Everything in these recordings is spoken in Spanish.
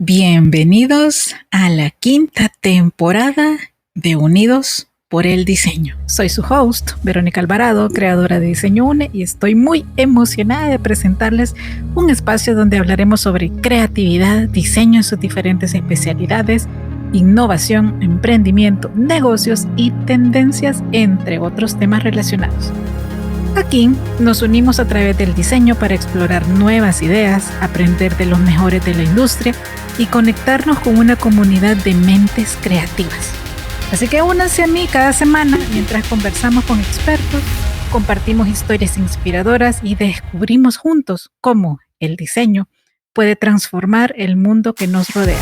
Bienvenidos a la quinta temporada de Unidos por el Diseño. Soy su host, Verónica Alvarado, creadora de Diseño UNE, y estoy muy emocionada de presentarles un espacio donde hablaremos sobre creatividad, diseño en sus diferentes especialidades, innovación, emprendimiento, negocios y tendencias, entre otros temas relacionados. Aquí nos unimos a través del diseño para explorar nuevas ideas, aprender de los mejores de la industria y conectarnos con una comunidad de mentes creativas. Así que únanse a mí cada semana mientras conversamos con expertos, compartimos historias inspiradoras y descubrimos juntos cómo el diseño puede transformar el mundo que nos rodea.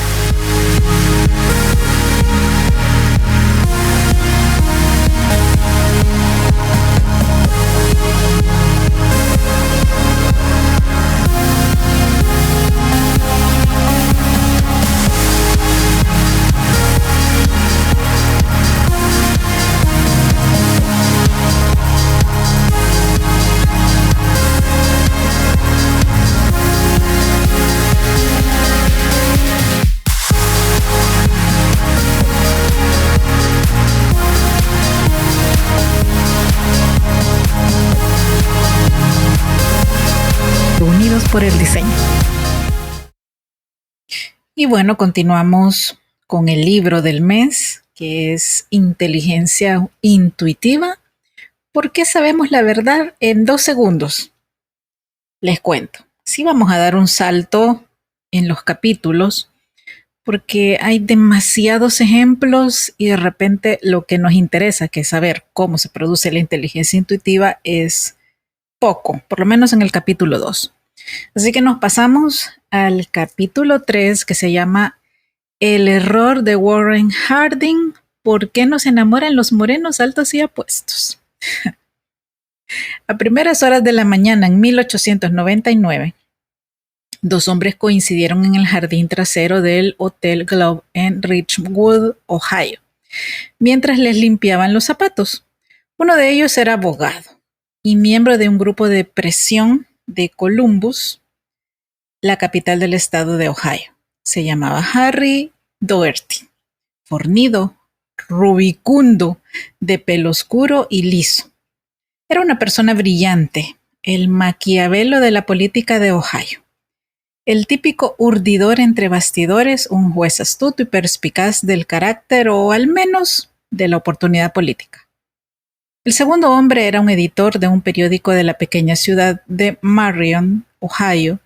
Unidos por el diseño. Y bueno, continuamos con el libro del mes, que es Inteligencia Intuitiva. ¿Por qué sabemos la verdad en 2 segundos? Les cuento. Sí, vamos a dar un salto en los capítulos porque hay demasiados ejemplos y de repente lo que nos interesa, que es saber cómo se produce la inteligencia intuitiva, es poco, por lo menos en el capítulo 2. Así que nos pasamos al capítulo 3, que se llama El error de Warren Harding. ¿Por qué nos enamoran los morenos altos y apuestos? A primeras horas de la mañana en 1899, 2 hombres coincidieron en el jardín trasero del Hotel Globe en Richwood, Ohio, mientras les limpiaban los zapatos. Uno de ellos era abogado y miembro de un grupo de presión de Columbus, la capital del estado de Ohio. Se llamaba Harry Doherty, fornido, rubicundo, de pelo oscuro y liso. Era una persona brillante, el Maquiavelo de la política de Ohio. El típico urdidor entre bastidores, un juez astuto y perspicaz del carácter, o al menos de la oportunidad política. El segundo hombre era un editor de un periódico de la pequeña ciudad de Marion, Ohio,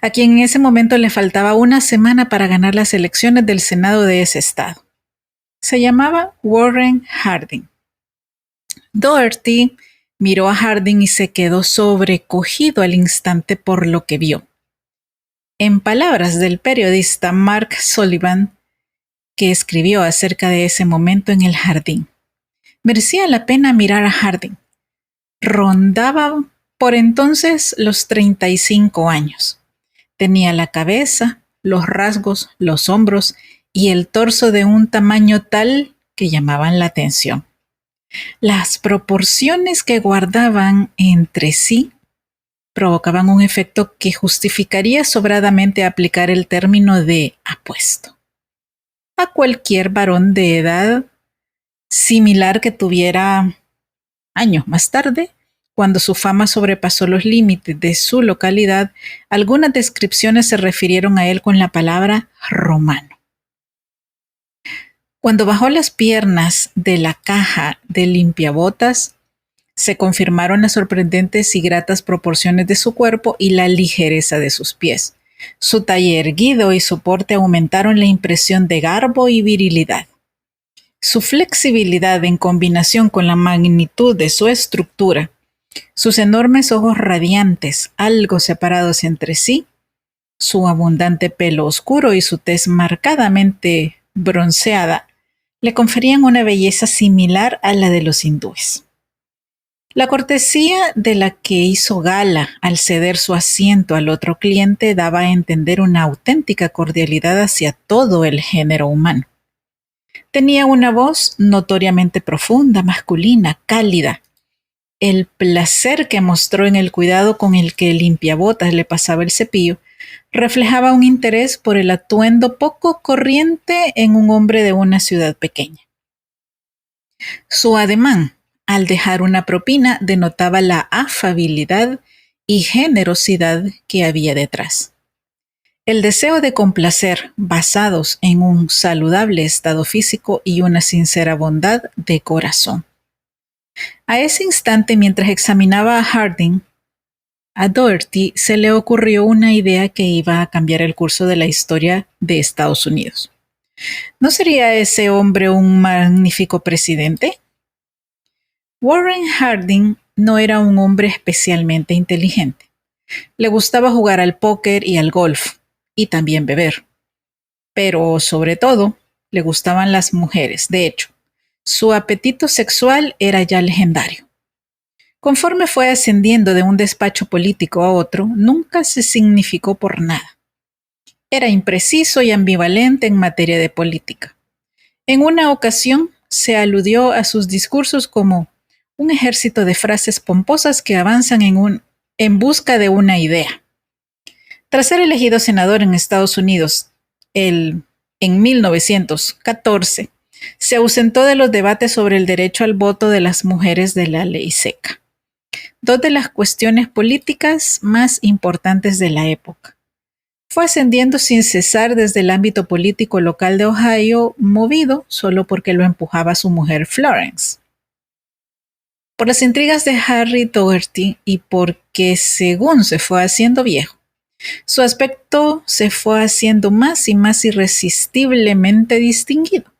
a quien en ese momento le faltaba una semana para ganar las elecciones del Senado de ese estado. Se llamaba Warren Harding. Doherty miró a Harding y se quedó sobrecogido al instante por lo que vio. En palabras del periodista Mark Sullivan, que escribió acerca de ese momento en el jardín, merecía la pena mirar a Harding. Rondaba por entonces los 35 años. Tenía la cabeza, los rasgos, los hombros y el torso de un tamaño tal que llamaban la atención. Las proporciones que guardaban entre sí provocaban un efecto que justificaría sobradamente aplicar el término de apuesto a cualquier varón de edad similar que tuviera años más tarde. Cuando su fama sobrepasó los límites de su localidad, algunas descripciones se refirieron a él con la palabra romano. Cuando bajó las piernas de la caja de limpiabotas, se confirmaron las sorprendentes y gratas proporciones de su cuerpo y la ligereza de sus pies. Su talle erguido y su porte aumentaron la impresión de garbo y virilidad. Su flexibilidad en combinación con la magnitud de su estructura, sus enormes ojos radiantes, algo separados entre sí, su abundante pelo oscuro y su tez marcadamente bronceada, le conferían una belleza similar a la de los hindúes. La cortesía de la que hizo gala al ceder su asiento al otro cliente daba a entender una auténtica cordialidad hacia todo el género humano. Tenía una voz notoriamente profunda, masculina, cálida. El placer que mostró en el cuidado con el que el limpiabotas le pasaba el cepillo reflejaba un interés por el atuendo poco corriente en un hombre de una ciudad pequeña. Su ademán, al dejar una propina, denotaba la afabilidad y generosidad que había detrás. El deseo de complacer, basados en un saludable estado físico y una sincera bondad de corazón. A ese instante, mientras examinaba a Harding, a Doherty se le ocurrió una idea que iba a cambiar el curso de la historia de Estados Unidos. ¿No sería ese hombre un magnífico presidente? Warren Harding no era un hombre especialmente inteligente. Le gustaba jugar al póker y al golf, y también beber. Pero, sobre todo, le gustaban las mujeres. De hecho, su apetito sexual era ya legendario. Conforme fue ascendiendo de un despacho político a otro, nunca se significó por nada. Era impreciso y ambivalente en materia de política. En una ocasión se aludió a sus discursos como un ejército de frases pomposas que avanzan en busca de una idea. Tras ser elegido senador en Estados Unidos en 1914, se ausentó de los debates sobre el derecho al voto de las mujeres de la ley seca, dos de las cuestiones políticas más importantes de la época. Fue ascendiendo sin cesar desde el ámbito político local de Ohio, movido solo porque lo empujaba su mujer Florence. Por las intrigas de Harry Doherty y porque, según se fue haciendo viejo, su aspecto se fue haciendo más y más irresistiblemente distinguido.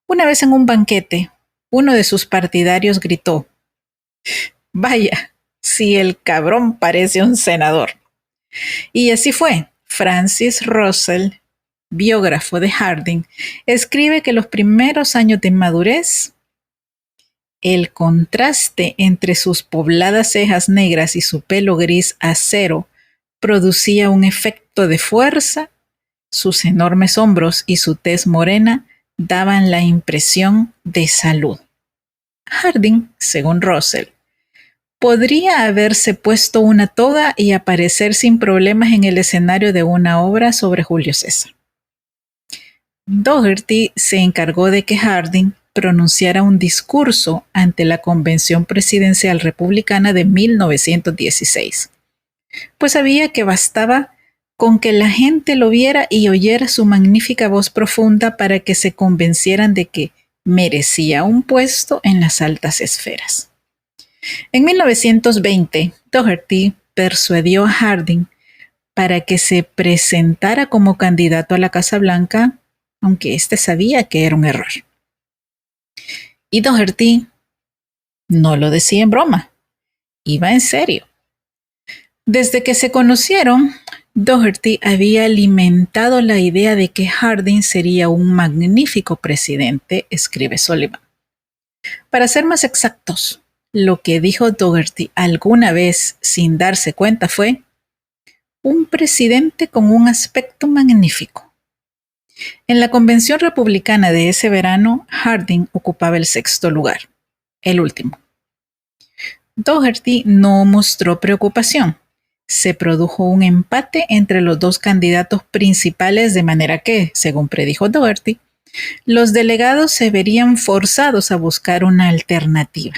Una vez en un banquete, uno de sus partidarios gritó: «Vaya, si el cabrón parece un senador». Y así fue. Francis Russell, biógrafo de Harding, escribe que los primeros años de madurez, el contraste entre sus pobladas cejas negras y su pelo gris acero producía un efecto de fuerza. Sus enormes hombros y su tez morena daban la impresión de salud. Harding, según Russell, podría haberse puesto una toga y aparecer sin problemas en el escenario de una obra sobre Julio César. Doherty se encargó de que Harding pronunciara un discurso ante la Convención Presidencial Republicana de 1916, pues sabía que bastaba con que la gente lo viera y oyera su magnífica voz profunda para que se convencieran de que merecía un puesto en las altas esferas. En 1920, Doherty persuadió a Harding para que se presentara como candidato a la Casa Blanca, aunque éste sabía que era un error. Y Doherty no lo decía en broma, iba en serio. Desde que se conocieron, Doherty había alimentado la idea de que Harding sería un magnífico presidente, escribe Sullivan. Para ser más exactos, lo que dijo Doherty alguna vez sin darse cuenta fue: un presidente con un aspecto magnífico. En la convención republicana de ese verano, Harding ocupaba el 6º lugar, el último. Doherty no mostró preocupación. Se produjo un empate entre los dos candidatos principales, de manera que, según predijo Doherty, los delegados se verían forzados a buscar una alternativa.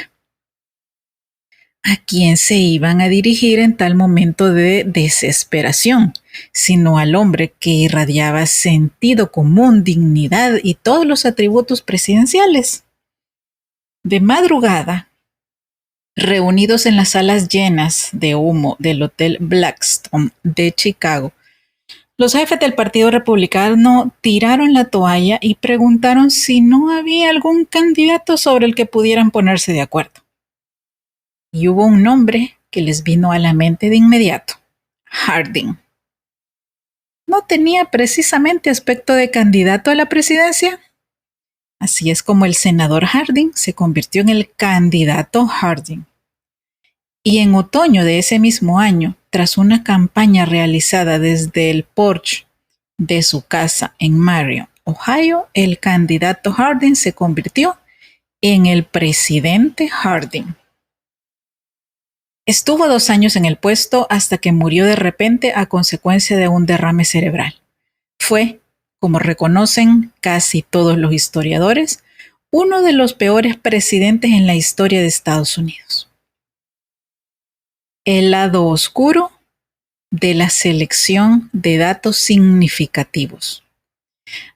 ¿A quién se iban a dirigir en tal momento de desesperación, sino al hombre que irradiaba sentido común, dignidad y todos los atributos presidenciales? De madrugada, reunidos en las salas llenas de humo del Hotel Blackstone de Chicago, los jefes del Partido Republicano tiraron la toalla y preguntaron si no había algún candidato sobre el que pudieran ponerse de acuerdo. Y hubo un nombre que les vino a la mente de inmediato: Harding. ¿No tenía precisamente aspecto de candidato a la presidencia? Así es como el senador Harding se convirtió en el candidato Harding. Y en otoño de ese mismo año, tras una campaña realizada desde el porche de su casa en Marion, Ohio, el candidato Harding se convirtió en el presidente Harding. Estuvo 2 años en el puesto hasta que murió de repente a consecuencia de un derrame cerebral. Fue, como reconocen casi todos los historiadores, uno de los peores presidentes en la historia de Estados Unidos. El lado oscuro de la selección de datos significativos.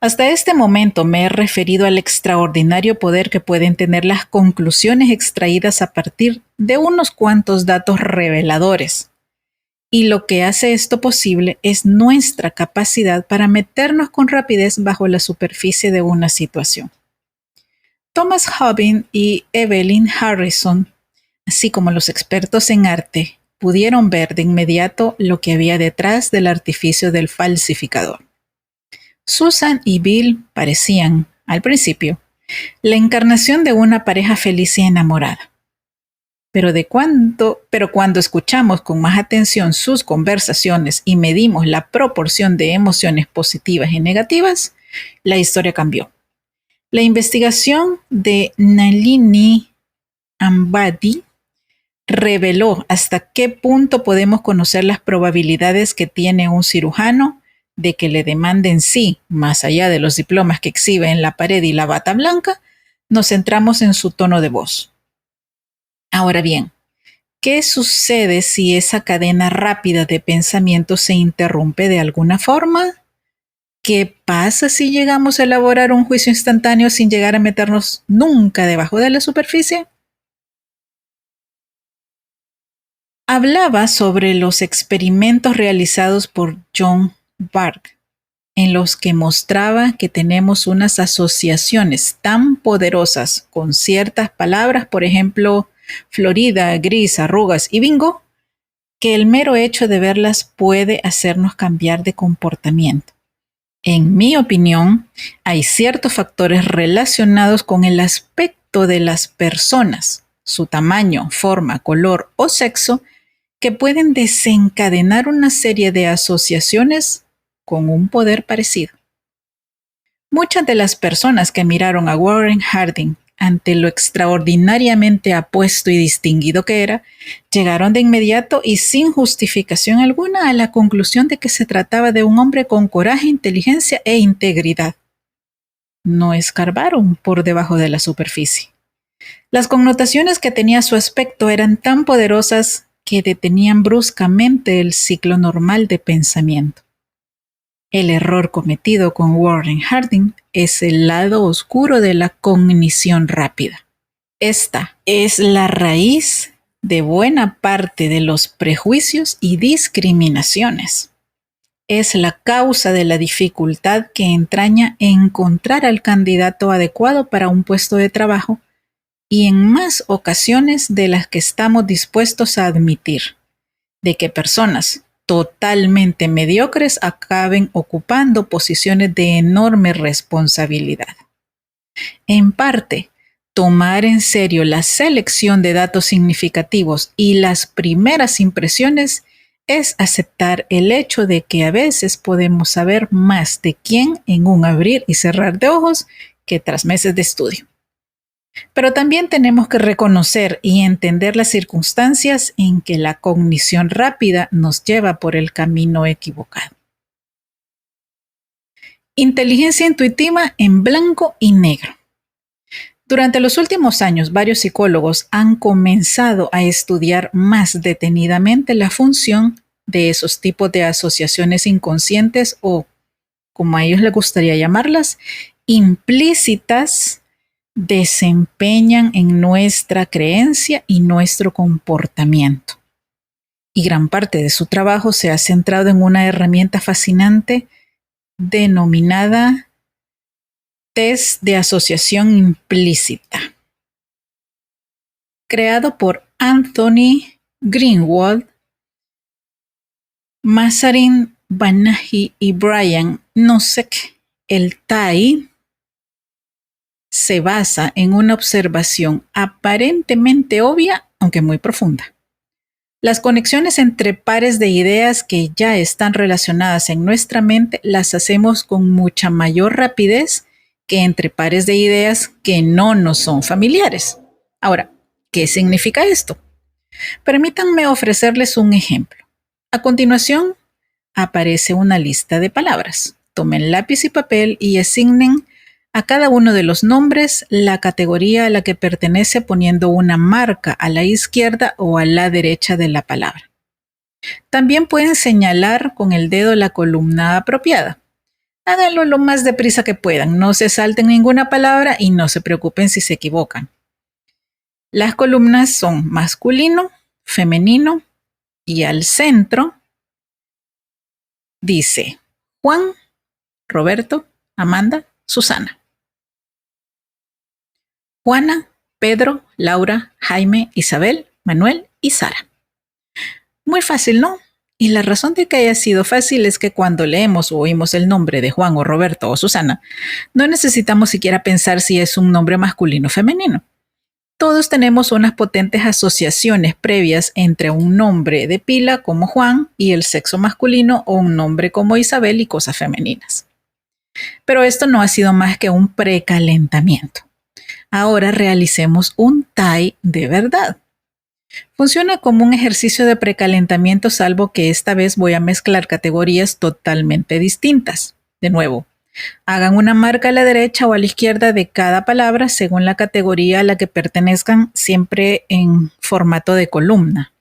Hasta este momento me he referido al extraordinario poder que pueden tener las conclusiones extraídas a partir de unos cuantos datos reveladores. Y lo que hace esto posible es nuestra capacidad para meternos con rapidez bajo la superficie de una situación. Thomas Hobbin y Evelyn Harrison, así como los expertos en arte, pudieron ver de inmediato lo que había detrás del artificio del falsificador. Susan y Bill parecían, al principio, la encarnación de una pareja feliz y enamorada. Pero cuando escuchamos con más atención sus conversaciones y medimos la proporción de emociones positivas y negativas, la historia cambió. La investigación de Nalini Ambady reveló hasta qué punto podemos conocer las probabilidades que tiene un cirujano de que le demanden sí, más allá de los diplomas que exhibe en la pared y la bata blanca. Nos centramos en su tono de voz. Ahora bien, ¿qué sucede si esa cadena rápida de pensamiento se interrumpe de alguna forma? ¿Qué pasa si llegamos a elaborar un juicio instantáneo sin llegar a meternos nunca debajo de la superficie? Hablaba sobre los experimentos realizados por John Bargh, en los que mostraba que tenemos unas asociaciones tan poderosas con ciertas palabras, por ejemplo, Florida, gris, arrugas y bingo, que el mero hecho de verlas puede hacernos cambiar de comportamiento. En mi opinión, hay ciertos factores relacionados con el aspecto de las personas, su tamaño, forma, color o sexo, que pueden desencadenar una serie de asociaciones con un poder parecido. Muchas de las personas que miraron a Warren Harding ante lo extraordinariamente apuesto y distinguido que era, llegaron de inmediato y sin justificación alguna a la conclusión de que se trataba de un hombre con coraje, inteligencia e integridad. No escarbaron por debajo de la superficie. Las connotaciones que tenía su aspecto eran tan poderosas que detenían bruscamente el ciclo normal de pensamiento. El error cometido con Warren Harding es el lado oscuro de la cognición rápida. Esta es la raíz de buena parte de los prejuicios y discriminaciones. Es la causa de la dificultad que entraña encontrar al candidato adecuado para un puesto de trabajo y en más ocasiones de las que estamos dispuestos a admitir, de que personas totalmente mediocres acaben ocupando posiciones de enorme responsabilidad. En parte, tomar en serio la selección de datos significativos y las primeras impresiones es aceptar el hecho de que a veces podemos saber más de quién en un abrir y cerrar de ojos que tras meses de estudio. Pero también tenemos que reconocer y entender las circunstancias en que la cognición rápida nos lleva por el camino equivocado. Inteligencia intuitiva en blanco y negro. Durante los últimos años, varios psicólogos han comenzado a estudiar más detenidamente la función de esos tipos de asociaciones inconscientes o, como a ellos les gustaría llamarlas, implícitas, desempeñan en nuestra creencia y nuestro comportamiento. Y gran parte de su trabajo se ha centrado en una herramienta fascinante denominada test de asociación implícita. Creado por Anthony Greenwald, Masarin Banahi y Brian Nosek, el TAI se basa en una observación aparentemente obvia, aunque muy profunda. Las conexiones entre pares de ideas que ya están relacionadas en nuestra mente las hacemos con mucha mayor rapidez que entre pares de ideas que no nos son familiares. Ahora, ¿qué significa esto? Permítanme ofrecerles un ejemplo. A continuación, aparece una lista de palabras. Tomen lápiz y papel y asignen a cada uno de los nombres la categoría a la que pertenece poniendo una marca a la izquierda o a la derecha de la palabra. También pueden señalar con el dedo la columna apropiada. Háganlo lo más deprisa que puedan, no se salten ninguna palabra y no se preocupen si se equivocan. Las columnas son masculino, femenino y al centro dice Juan, Roberto, Amanda, Susana. Juana, Pedro, Laura, Jaime, Isabel, Manuel y Sara. Muy fácil, ¿no? Y la razón de que haya sido fácil es que cuando leemos o oímos el nombre de Juan o Roberto o Susana, no necesitamos siquiera pensar si es un nombre masculino o femenino. Todos tenemos unas potentes asociaciones previas entre un nombre de pila como Juan y el sexo masculino o un nombre como Isabel y cosas femeninas. Pero esto no ha sido más que un precalentamiento. Ahora realicemos un TAI de verdad. Funciona como un ejercicio de precalentamiento, salvo que esta vez voy a mezclar categorías totalmente distintas. De nuevo, hagan una marca a la derecha o a la izquierda de cada palabra según la categoría a la que pertenezcan, siempre en formato de columna.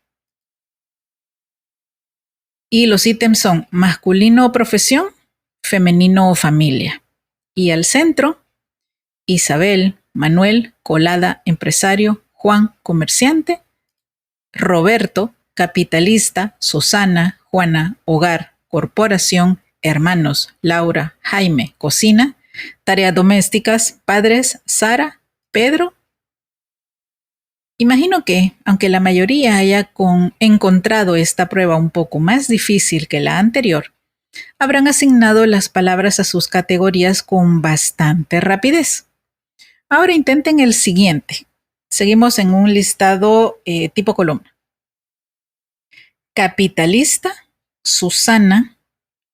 Y los ítems son masculino o profesión, femenino o familia. Y al centro, Isabel, Manuel, colada, empresario, Juan, comerciante, Roberto, capitalista, Susana, Juana, hogar, corporación, hermanos, Laura, Jaime, cocina, tareas domésticas, padres, Sara, Pedro. Imagino que, aunque la mayoría haya encontrado esta prueba un poco más difícil que la anterior, habrán asignado las palabras a sus categorías con bastante rapidez. Ahora intenten el siguiente. Seguimos en un listado tipo columna. Capitalista, Susana,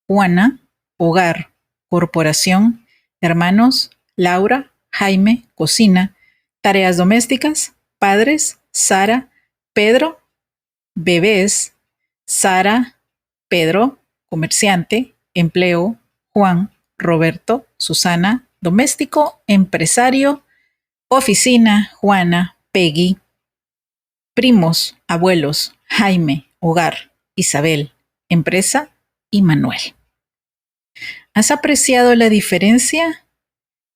Juana, hogar, corporación, hermanos, Laura, Jaime, cocina, tareas domésticas, padres, Sara, Pedro, bebés, Sara, Pedro, comerciante, empleo, Juan, Roberto, Susana, doméstico, empresario, oficina, Juana, Peggy, primos, abuelos, Jaime, hogar, Isabel, empresa y Manuel. ¿Has apreciado la diferencia?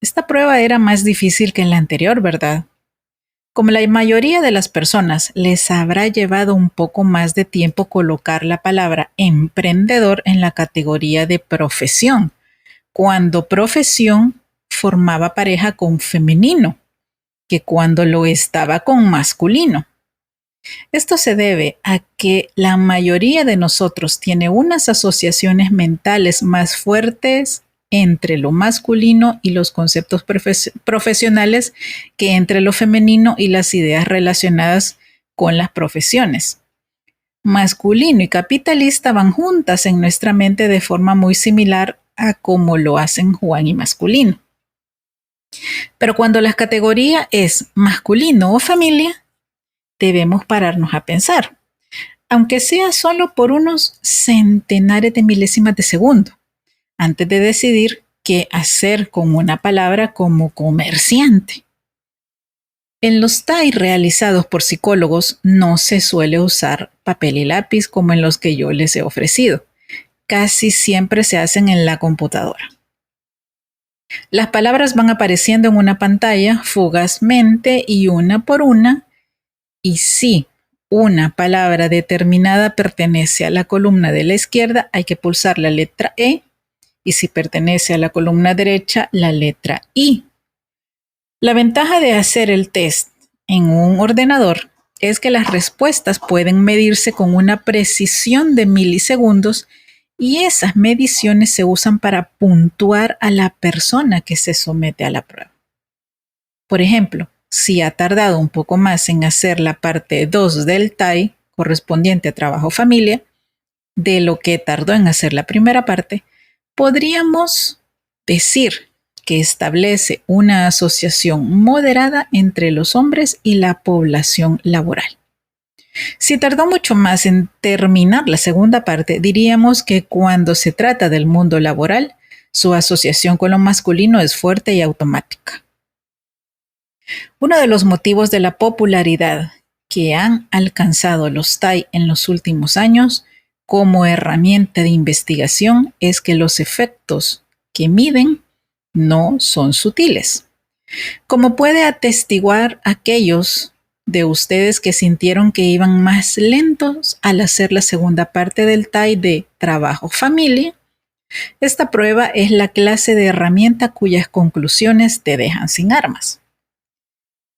Esta prueba era más difícil que la anterior, ¿verdad? Como la mayoría de las personas, les habrá llevado un poco más de tiempo colocar la palabra emprendedor en la categoría de profesión, cuando profesión formaba pareja con femenino, que cuando lo estaba con masculino. Esto se debe a que la mayoría de nosotros tiene unas asociaciones mentales más fuertes entre lo masculino y los conceptos profesionales que entre lo femenino y las ideas relacionadas con las profesiones. Masculino y capitalista van juntas en nuestra mente de forma muy similar a como lo hacen Juan y masculino. Pero cuando la categoría es masculino o familia, debemos pararnos a pensar, aunque sea solo por unos centenares de milésimas de segundo, antes de decidir qué hacer con una palabra como comerciante. En los TAI realizados por psicólogos no se suele usar papel y lápiz como en los que yo les he ofrecido. Casi siempre se hacen en la computadora. Las palabras van apareciendo en una pantalla fugazmente y una por una, y si una palabra determinada pertenece a la columna de la izquierda, hay que pulsar la letra E, y si pertenece a la columna derecha, la letra I. La ventaja de hacer el test en un ordenador es que las respuestas pueden medirse con una precisión de milisegundos y esas mediciones se usan para puntuar a la persona que se somete a la prueba. Por ejemplo, si ha tardado un poco más en hacer la parte 2 del TAI, correspondiente a trabajo familia, de lo que tardó en hacer la primera parte, podríamos decir que establece una asociación moderada entre los hombres y la población laboral. Si tardó mucho más en terminar la segunda parte, diríamos que cuando se trata del mundo laboral, su asociación con lo masculino es fuerte y automática. Uno de los motivos de la popularidad que han alcanzado los TAI en los últimos años como herramienta de investigación es que los efectos que miden no son sutiles. Como puede atestiguar aquellos de ustedes que sintieron que iban más lentos al hacer la segunda parte del TAI de trabajo-familia, esta prueba es la clase de herramienta cuyas conclusiones te dejan sin armas.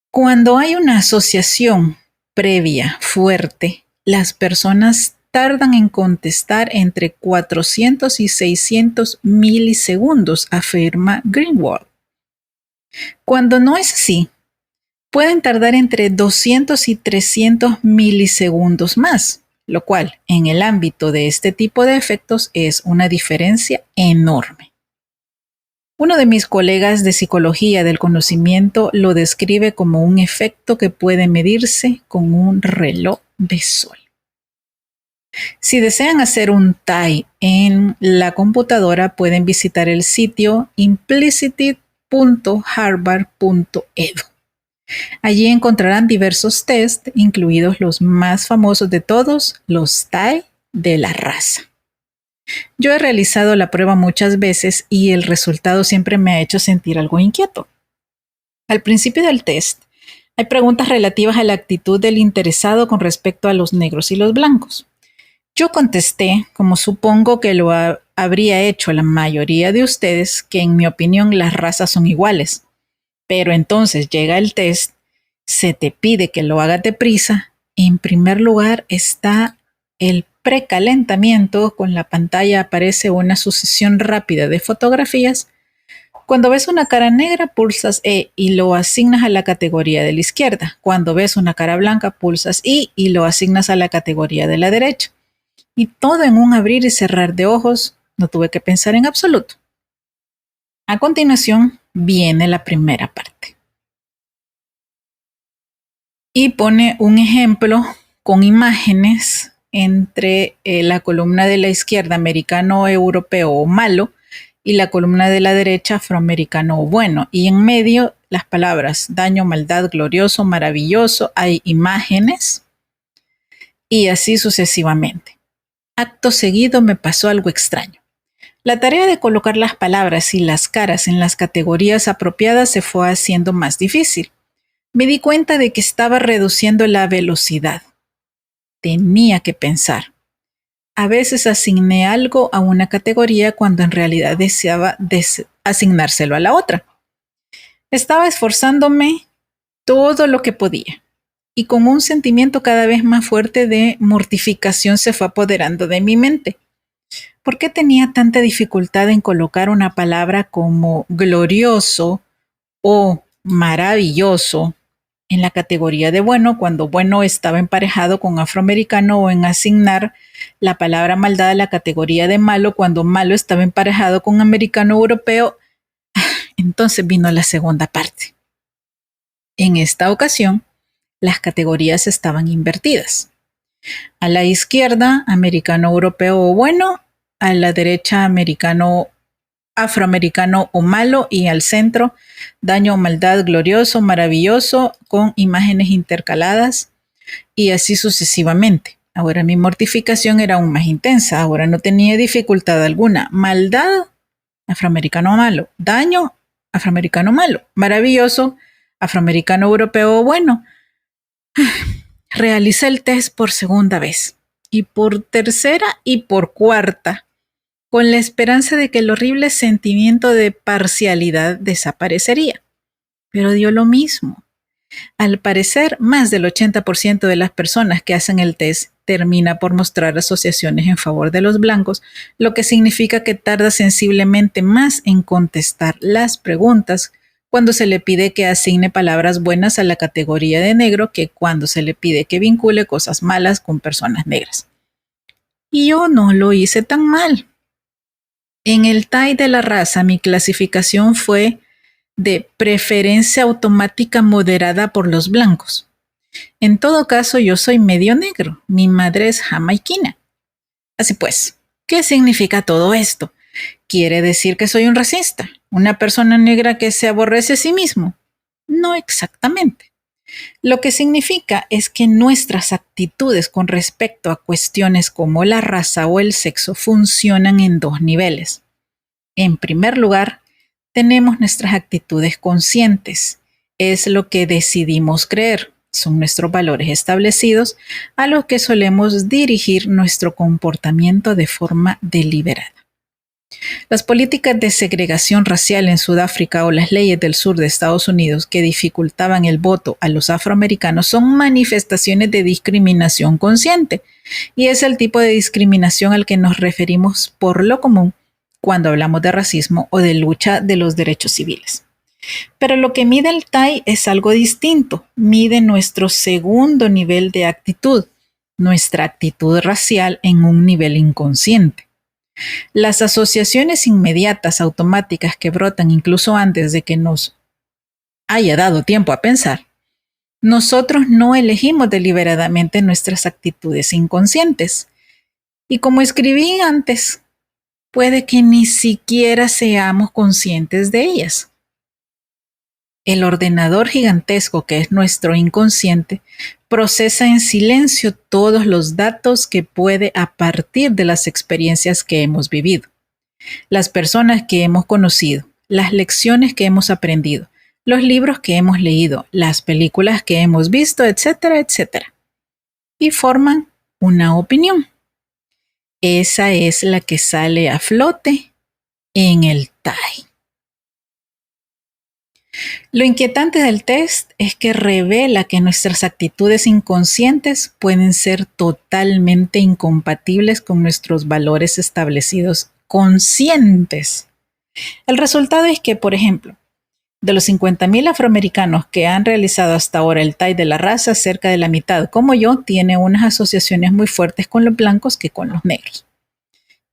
Cuando hay una asociación previa fuerte, las personas tardan en contestar entre 400 y 600 milisegundos, afirma Greenwald. Cuando no es así, pueden tardar entre 200 y 300 milisegundos más, lo cual en el ámbito de este tipo de efectos es una diferencia enorme. Uno de mis colegas de psicología del conocimiento lo describe como un efecto que puede medirse con un reloj de sol. Si desean hacer un TAI en la computadora, pueden visitar el sitio implicity.harvard.edu. Allí encontrarán diversos tests, incluidos los más famosos de todos, los TAI de la raza. Yo he realizado la prueba muchas veces y el resultado siempre me ha hecho sentir algo inquieto. Al principio del test, hay preguntas relativas a la actitud del interesado con respecto a los negros y los blancos. Yo contesté, como supongo que lo habría hecho la mayoría de ustedes, que en mi opinión las razas son iguales. Pero entonces llega el test, se te pide que lo hagas deprisa. En primer lugar está el precalentamiento, con la pantalla aparece una sucesión rápida de fotografías. Cuando ves una cara negra, pulsas E y lo asignas a la categoría de la izquierda. Cuando ves una cara blanca, pulsas I y lo asignas a la categoría de la derecha. Y todo en un abrir y cerrar de ojos, no tuve que pensar en absoluto. A continuación viene la primera parte. Y pone un ejemplo con imágenes entre la columna de la izquierda, americano, europeo o malo, y la columna de la derecha, afroamericano o bueno. Y en medio las palabras daño, maldad, glorioso, maravilloso, hay imágenes y así sucesivamente. Acto seguido me pasó algo extraño. La tarea de colocar las palabras y las caras en las categorías apropiadas se fue haciendo más difícil. Me di cuenta de que estaba reduciendo la velocidad. Tenía que pensar. A veces asigné algo a una categoría cuando en realidad deseaba asignárselo a la otra. Estaba esforzándome todo lo que podía y con un sentimiento cada vez más fuerte de mortificación se fue apoderando de mi mente. ¿Por qué tenía tanta dificultad en colocar una palabra como glorioso o maravilloso en la categoría de bueno cuando bueno estaba emparejado con afroamericano, o en asignar la palabra maldad a la categoría de malo cuando malo estaba emparejado con americano europeo? Entonces vino la segunda parte. En esta ocasión, las categorías estaban invertidas. A la izquierda, americano europeo o bueno; a la derecha, americano afroamericano o malo; y al centro, daño, maldad, glorioso, maravilloso, con imágenes intercaladas, y así sucesivamente. Ahora mi mortificación era aún más intensa. Ahora no tenía dificultad alguna. Maldad, afroamericano malo; daño, afroamericano malo; maravilloso, afroamericano europeo o bueno. Realicé el test por segunda vez, y por tercera y por cuarta, con la esperanza de que el horrible sentimiento de parcialidad desaparecería. Pero dio lo mismo. Al parecer, más del 80% de las personas que hacen el test termina por mostrar asociaciones en favor de los blancos, lo que significa que tarda sensiblemente más en contestar las preguntas cuando se le pide que asigne palabras buenas a la categoría de negro que cuando se le pide que vincule cosas malas con personas negras. Y yo no lo hice tan mal. En el TAI de la raza, mi clasificación fue de preferencia automática moderada por los blancos. En todo caso, yo soy medio negro. Mi madre es jamaiquina. Así pues, ¿qué significa todo esto? ¿Quiere decir que soy un racista? ¿Una persona negra que se aborrece a sí mismo? No exactamente. Lo que significa es que nuestras actitudes con respecto a cuestiones como la raza o el sexo funcionan en dos niveles. En primer lugar, tenemos nuestras actitudes conscientes. Es lo que decidimos creer. Son nuestros valores establecidos a los que solemos dirigir nuestro comportamiento de forma deliberada. Las políticas de segregación racial en Sudáfrica o las leyes del sur de Estados Unidos que dificultaban el voto a los afroamericanos son manifestaciones de discriminación consciente, y es el tipo de discriminación al que nos referimos por lo común cuando hablamos de racismo o de lucha de los derechos civiles. Pero lo que mide el TAI es algo distinto, mide nuestro segundo nivel de actitud, nuestra actitud racial en un nivel inconsciente. Las asociaciones inmediatas automáticas que brotan incluso antes de que nos haya dado tiempo a pensar. Nosotros no elegimos deliberadamente nuestras actitudes inconscientes. Y como escribí antes, puede que ni siquiera seamos conscientes de ellas. El ordenador gigantesco que es nuestro inconsciente procesa en silencio todos los datos que puede a partir de las experiencias que hemos vivido, las personas que hemos conocido, las lecciones que hemos aprendido, los libros que hemos leído, las películas que hemos visto, etcétera, etcétera. Y forman una opinión. Esa es la que sale a flote en el TAI. Lo inquietante del test es que revela que nuestras actitudes inconscientes pueden ser totalmente incompatibles con nuestros valores establecidos conscientes. El resultado es que, por ejemplo, de los 50,000 afroamericanos que han realizado hasta ahora el TAI de la raza, cerca de la mitad, como yo, tiene unas asociaciones muy fuertes con los blancos que con los negros.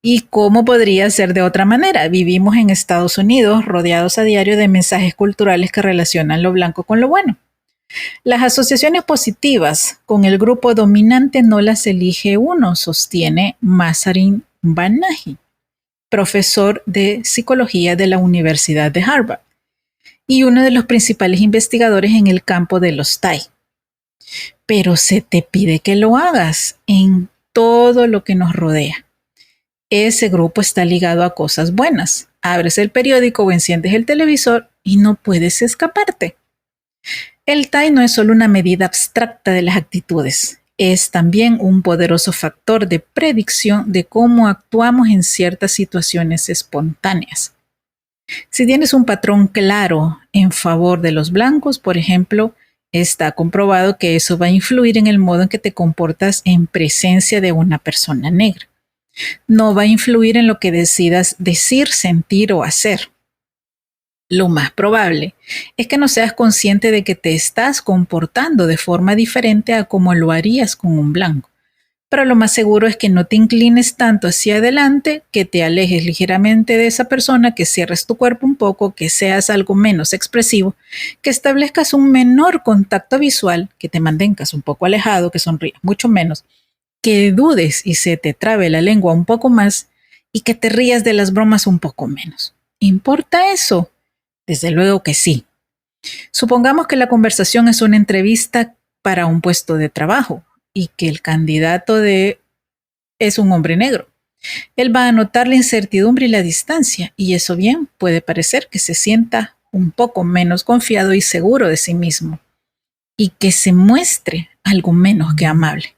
¿Y cómo podría ser de otra manera? Vivimos en Estados Unidos rodeados a diario de mensajes culturales que relacionan lo blanco con lo bueno. Las asociaciones positivas con el grupo dominante no las elige uno, sostiene Masarin Banaji, profesor de psicología de la Universidad de Harvard y uno de los principales investigadores en el campo de los TAI. Pero se te pide que lo hagas en todo lo que nos rodea. Ese grupo está ligado a cosas buenas. Abres el periódico o enciendes el televisor y no puedes escaparte. El TAI no es solo una medida abstracta de las actitudes, es también un poderoso factor de predicción de cómo actuamos en ciertas situaciones espontáneas. Si tienes un patrón claro en favor de los blancos, por ejemplo, está comprobado que eso va a influir en el modo en que te comportas en presencia de una persona negra. No va a influir en lo que decidas decir, sentir o hacer. Lo más probable es que no seas consciente de que te estás comportando de forma diferente a como lo harías con un blanco. Pero lo más seguro es que no te inclines tanto hacia adelante, que te alejes ligeramente de esa persona, que cierres tu cuerpo un poco, que seas algo menos expresivo, que establezcas un menor contacto visual, que te mantengas un poco alejado, que sonrías mucho menos, que dudes y se te trabe la lengua un poco más y que te rías de las bromas un poco menos. ¿Importa eso? Desde luego que sí. Supongamos que la conversación es una entrevista para un puesto de trabajo y que el candidato es un hombre negro. Él va a notar la incertidumbre y la distancia, y eso bien puede parecer que se sienta un poco menos confiado y seguro de sí mismo y que se muestre algo menos que amable.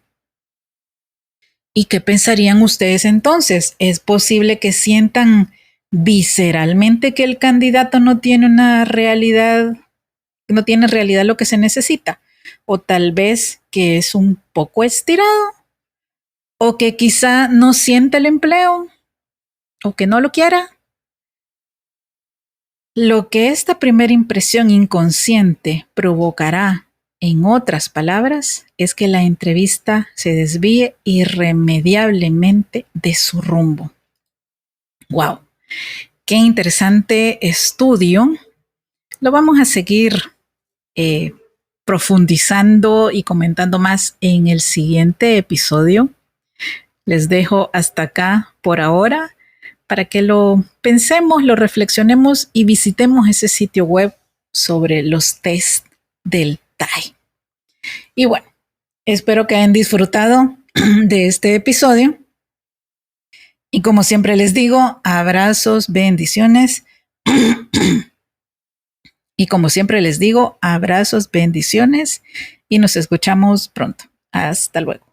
¿Y qué pensarían ustedes entonces? ¿Es posible que sientan visceralmente que el candidato no tiene una realidad, no tiene en realidad lo que se necesita? ¿O tal vez que es un poco estirado? ¿O que quizá no siente el empleo? ¿O que no lo quiera? Lo que esta primera impresión inconsciente provocará, en otras palabras, es que la entrevista se desvíe irremediablemente de su rumbo. ¡Wow! ¡Qué interesante estudio! Lo vamos a seguir profundizando y comentando más en el siguiente episodio. Les dejo hasta acá por ahora para que lo pensemos, lo reflexionemos y visitemos ese sitio web sobre los test del TAI. Y bueno, espero que hayan disfrutado de este episodio. Y como siempre les digo, abrazos, bendiciones. Y como siempre les digo, abrazos, bendiciones y nos escuchamos pronto. Hasta luego.